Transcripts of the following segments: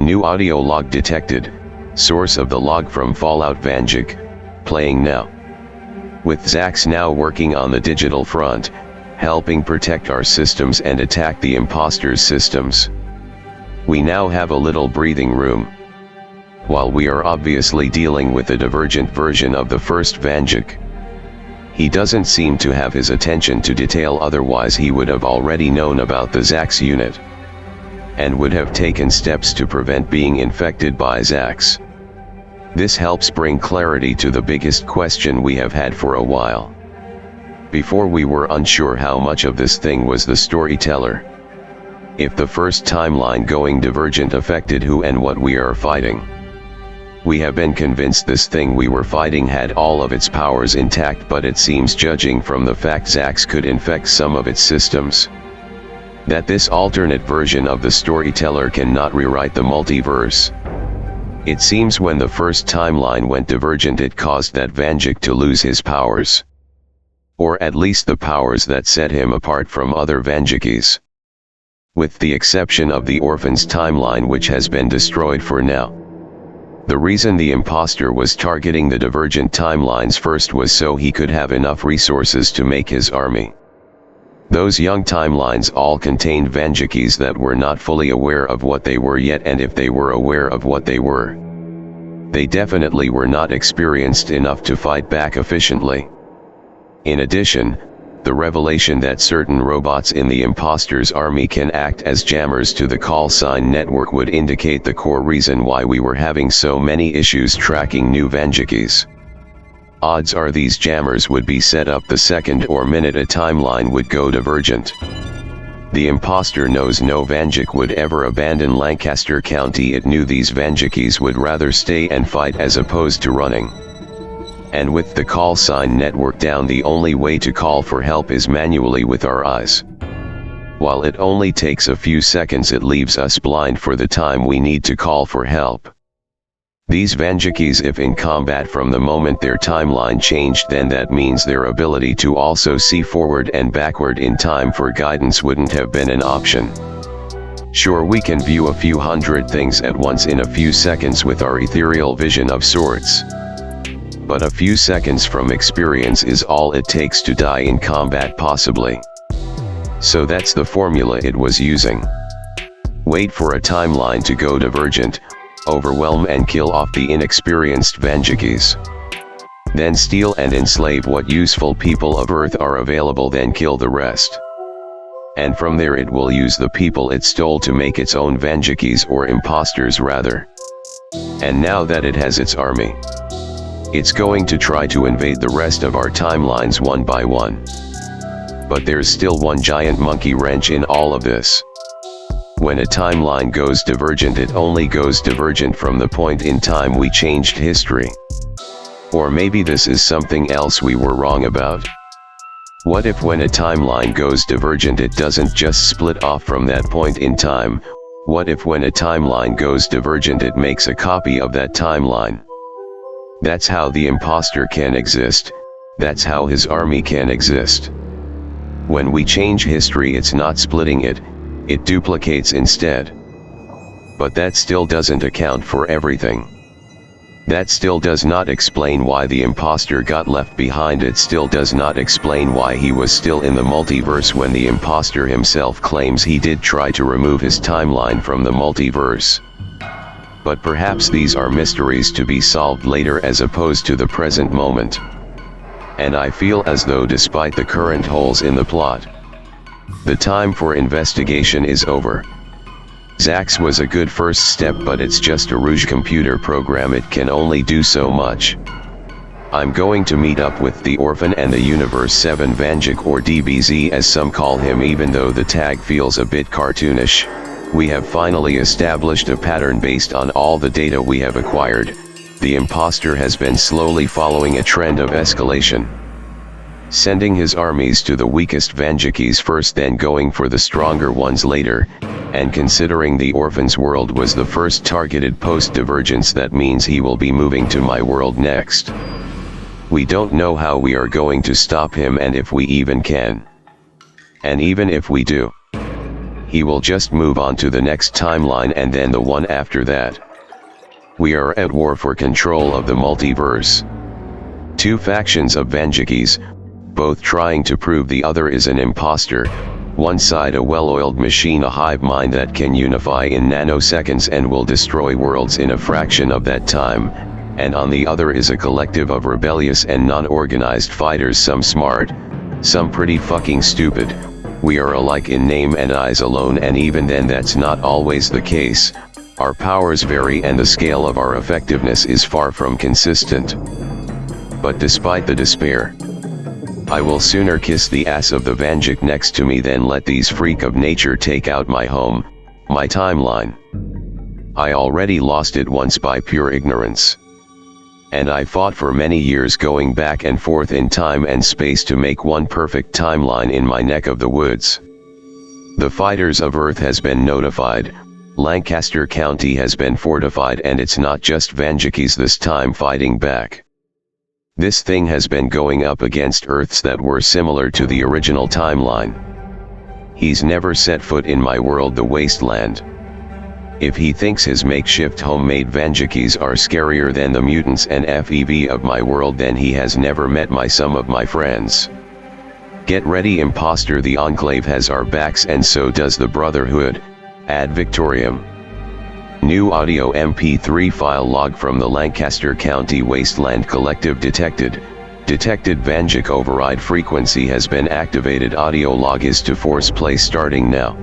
New audio log detected. Source of the log from Fallout Vanjik. Playing now. With Zax now working on the digital front, helping protect our systems and attack the imposters' systems, we now have a little breathing room. While we are obviously dealing with a divergent version of the first Vanjik, he doesn't seem to have his attention to detail, otherwise he would have already known about the Zax unit, and would have taken steps to prevent being infected by Zax. This helps bring clarity to the biggest question we have had for a while. Before we were unsure how much of this thing was the storyteller. If the first timeline going divergent affected who and what we are fighting. We have been convinced this thing we were fighting had all of its powers intact, but it seems, judging from the fact Zax could infect some of its systems, that this alternate version of the storyteller cannot rewrite the multiverse. It seems when the first timeline went divergent it caused that Vanjik to lose his powers. Or at least the powers that set him apart from other Vanjikis. With the exception of the orphan's timeline, which has been destroyed for now. The reason the imposter was targeting the divergent timelines first was so he could have enough resources to make his army. Those young timelines all contained Vanjikis that were not fully aware of what they were yet, and if they were aware of what they were, they definitely were not experienced enough to fight back efficiently. In addition, the revelation that certain robots in the imposter's army can act as jammers to the call sign network would indicate the core reason why we were having so many issues tracking new Vanjikis. Odds are these jammers would be set up the second or minute a timeline would go divergent. The imposter knows no Vanjik would ever abandon Lancaster County. It knew these Vanjikis would rather stay and fight as opposed to running. And with the call sign network down, the only way to call for help is manually with our eyes. While it only takes a few seconds, it leaves us blind for the time we need to call for help. These Vanjikis, if in combat from the moment their timeline changed, then that means their ability to also see forward and backward in time for guidance wouldn't have been an option. Sure, we can view a few hundred things at once in a few seconds with our ethereal vision of sorts. But a few seconds from experience is all it takes to die in combat, possibly. So that's the formula it was using. Wait for a timeline to go divergent, overwhelm and kill off the inexperienced Vanjikis. Then steal and enslave what useful people of Earth are available, then kill the rest. And from there it will use the people it stole to make its own Vanjikis, or imposters rather. And now that it has its army, it's going to try to invade the rest of our timelines one by one. But there's still one giant monkey wrench in all of this. When a timeline goes divergent, it only goes divergent from the point in time we changed history. Or maybe this is something else we were wrong about. What if when a timeline goes divergent it doesn't just split off from that point in time? What if when a timeline goes divergent it makes a copy of that timeline? That's how the imposter can exist, that's how his army can exist. When we change history, it's not splitting it, it duplicates instead. But that still doesn't account for everything. That still does not explain why the imposter got left behind. It still does not explain why he was still in the multiverse when the imposter himself claims he did try to remove his timeline from the multiverse. But perhaps these are mysteries to be solved later as opposed to the present moment. And I feel as though, despite the current holes in the plot, the time for investigation is over. Zax was a good first step, but it's just a Rouge computer program, it can only do so much. I'm going to meet up with the Orphan and the Universe 7 Vanjik, or DBZ as some call him, even though the tag feels a bit cartoonish. We have finally established a pattern based on all the data we have acquired. The imposter has been slowly following a trend of escalation, sending his armies to the weakest Vanjikis first, then going for the stronger ones later, and considering the Orphan's world was the first targeted post-divergence, that means he will be moving to my world next. We don't know how we are going to stop him, and if we even can. And even if we do, he will just move on to the next timeline and then the one after that. We are at war for control of the multiverse. Two factions of Vanjikis, both trying to prove the other is an imposter. One side a well-oiled machine, a hive mind that can unify in nanoseconds and will destroy worlds in a fraction of that time, and on the other is a collective of rebellious and non-organized fighters, some smart, some pretty fucking stupid. We are alike in name and eyes alone, and even then that's not always the case. Our powers vary and the scale of our effectiveness is far from consistent. But despite the despair, I will sooner kiss the ass of the Vanjik next to me than let these freak of nature take out my home, my timeline. I already lost it once by pure ignorance. And I fought for many years going back and forth in time and space to make one perfect timeline in my neck of the woods. The fighters of Earth has been notified, Lancaster County has been fortified, and it's not just Vanjikis this time fighting back. This thing has been going up against Earths that were similar to the original timeline. He's never set foot in my world, the wasteland. If he thinks his makeshift homemade Vanjikis are scarier than the mutants and FEV of my world, then he has never met some of my friends. Get ready, imposter, the Enclave has our backs and so does the Brotherhood, ad Victoriam. New audio MP3 file log from the Lancaster County Wasteland Collective detected. Detected Vanjik override frequency has been activated. Audio log is to force play starting now.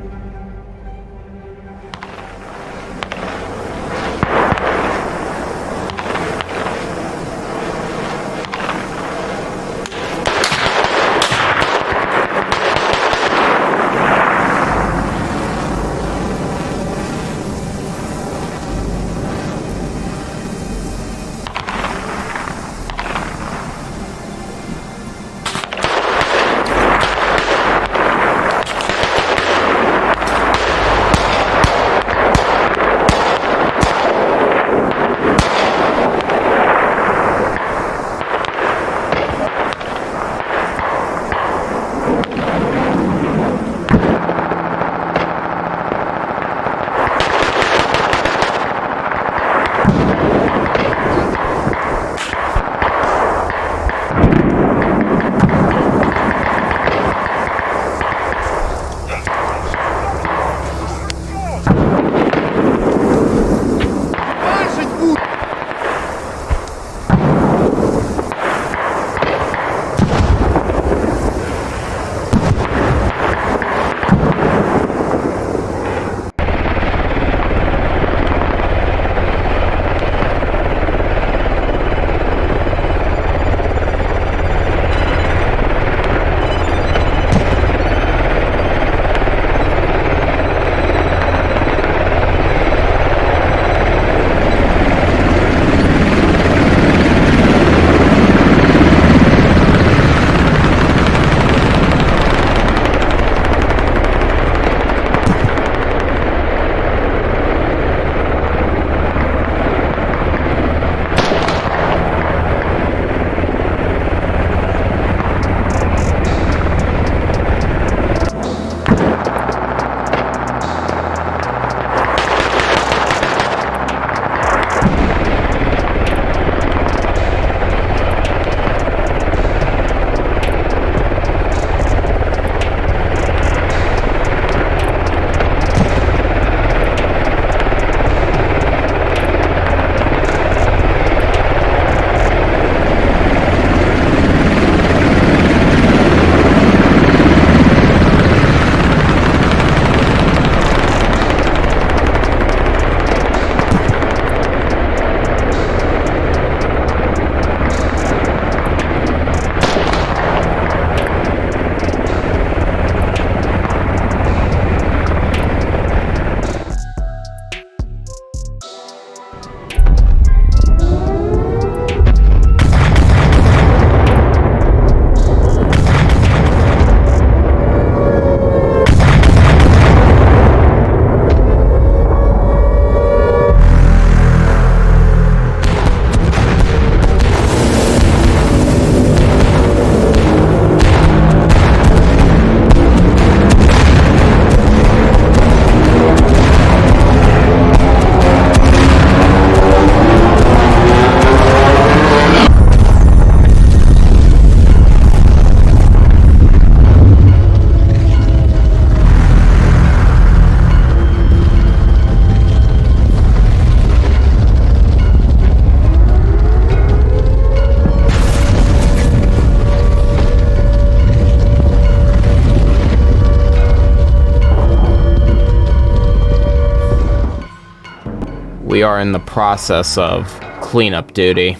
We are in the process of cleanup duty.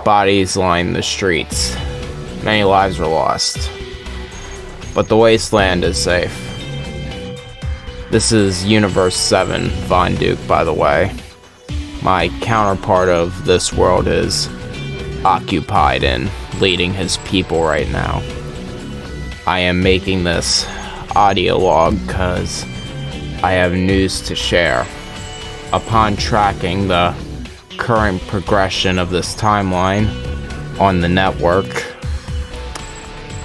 Bodies line the streets. Many lives were lost. But the wasteland is safe. This is Universe 7, Von Duke, by the way. My counterpart of this world is occupied in leading his people right now. I am making this audio log because I have news to share. Upon tracking the current progression of this timeline on the network,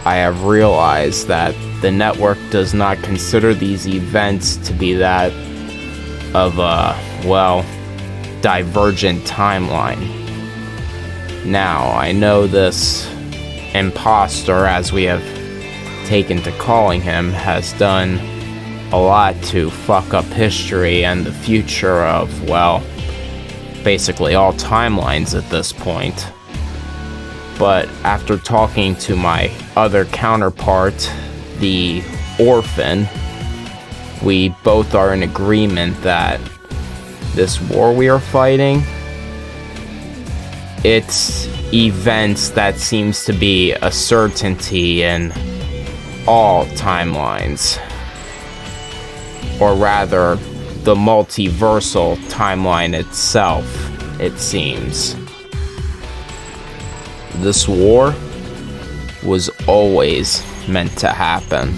I have realized that the network does not consider these events to be that of a, divergent timeline. Now, I know this imposter, as we have taken to calling him, has done a lot to fuck up history and the future of, basically all timelines at this point. But after talking to my other counterpart, the Orphan, we both are in agreement that this war we are fighting, it's events that seems to be a certainty in all timelines. Or rather, the multiversal timeline itself, it seems. This war was always meant to happen.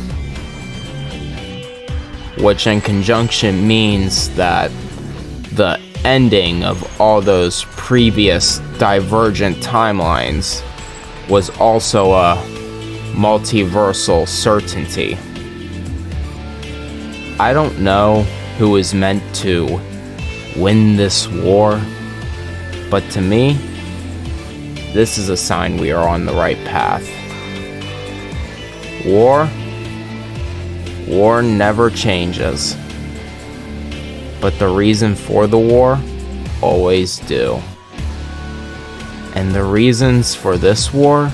Which in conjunction means that the ending of all those previous divergent timelines was also a multiversal certainty. I don't know who is meant to win this war, but to me, this is a sign we are on the right path. War never changes, but the reason for the war always do. And the reasons for this war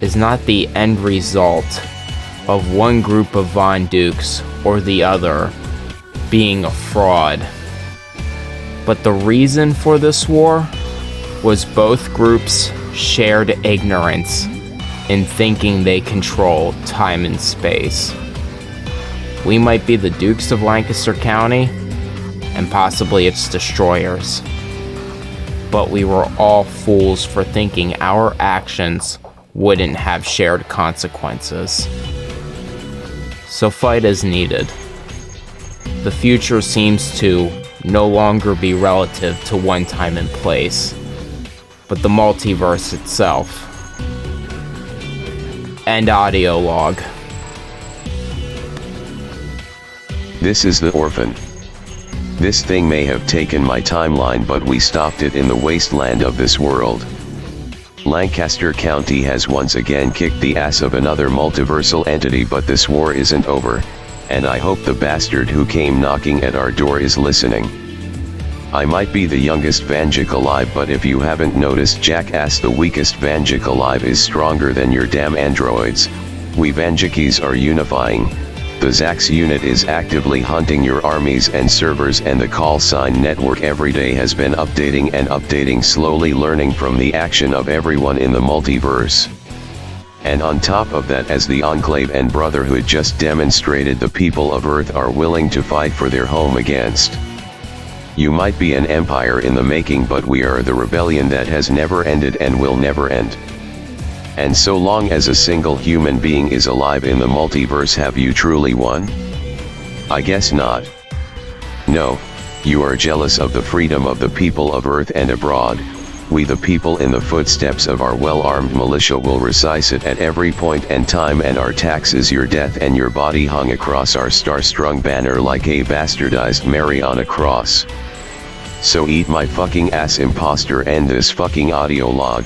is not the end result of one group of Von Dukes or the other being a fraud. But the reason for this war was both groups' shared ignorance in thinking they control time and space. We might be the Dukes of Lancaster County, and possibly its destroyers. But we were all fools for thinking our actions wouldn't have shared consequences. So fight as needed. The future seems to no longer be relative to one time and place, but the multiverse itself. End audio log. This is the Orphan. This thing may have taken my timeline, but we stopped it in the wasteland of this world. Lancaster County has once again kicked the ass of another multiversal entity, but this war isn't over, and I hope the bastard who came knocking at our door is listening. I might be the youngest Vanjik alive, but if you haven't noticed, jackass, the weakest Vanjik alive is stronger than your damn androids. We Vanjikis are unifying. The Zax unit is actively hunting your armies and servers, and the call sign network every day has been updating and updating, slowly learning from the action of everyone in the multiverse. And on top of that, as the Enclave and Brotherhood just demonstrated, the people of Earth are willing to fight for their home against. You might be an empire in the making, but we are the rebellion that has never ended and will never end. And so long as a single human being is alive in the multiverse, have you truly won? I guess not. No, you are jealous of the freedom of the people of Earth and abroad. We the people in the footsteps of our well-armed militia will recite it at every point and time, and our tax is your death and your body hung across our star-strung banner like a bastardized Mary on a cross. So eat my fucking ass, imposter. End this fucking audio log.